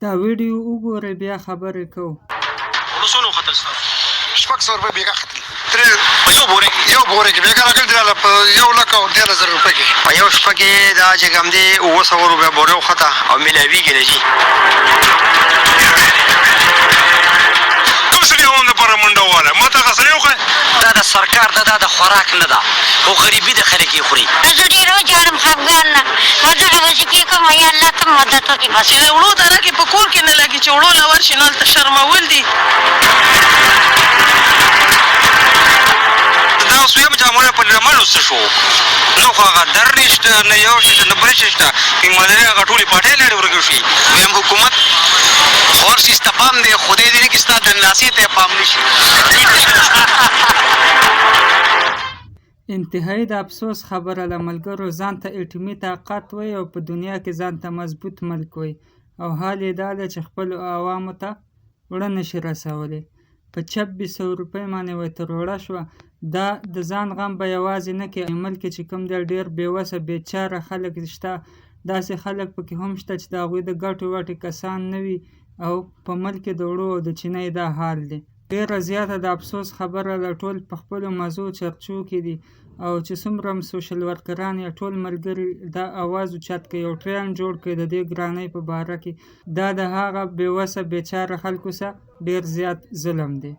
دا ویډیو وګورئ بیا خبرې کوو. څونه وختل ستاسو؟ 600 روپۍ بیګا ختلي. په یو بورې کې؟ یو بورې کې بیګا راکړل دراله په 1,13,000 روپۍ کې. په یو شپه کې دا چې کوم دی 900 روپۍ بورې وخته او میلاویږي نه جي. کوم سړي هم دپاره منډه وواله ما ته هغه سړی وښیه. دا د سرکار دا د خوراک نه ده خو غریبي د خلک یې خوري. زه ډېر وژاړم خفګان نه ما دغه وظیفې کوم یا الله ته مدد وکړي بس. چې د وړو دره کې په کور کې نه لګي چې وړو له ورشي نو هلته شرمول دي. دا اوس ویم چې هغه په ډرملو څه شو نو خو هغه در نشته نه یو شته نه بل شته چې مدرې هغه ټولې پټۍ لړې ورکې شي. ویم حکومت خور شي ستا پام دی خدای دې نه کړي ستا د ناسې ته یې پام نه شي. انتهایی د افسوس خبره له ملګرو ځان ته اټومي طاقت وایي او په دنیا کې ځان ته مضبوط ملک وایي او حال یې دا دی چې خپلو عوامو ته وړه نشي رسولی. په 2600 روپۍ باندې ورته روړه شوه. دا د ځان غم به یوازې نه کوي ملک چې کوم دی ډېر بېوسه بېچاره خلک شته. داسې خلک پکې هم شته چې د هغوی د ګټو وټې کسان نه وي او په ملک کې د وړو او د چینۍ دا حال دی. ډېره زیاته د افسوس خبره ده ټول په خپلو مزو چرچو کې دي او چې څومره سوشل ورکران یا ټول ملګري دا اواز اوچت کوي او ټرین جوړ کوي د دې ګرانۍ په باره کې. دا د هغه بېوسه بېچاره خلکو سره ډېر زیات ظلم دی.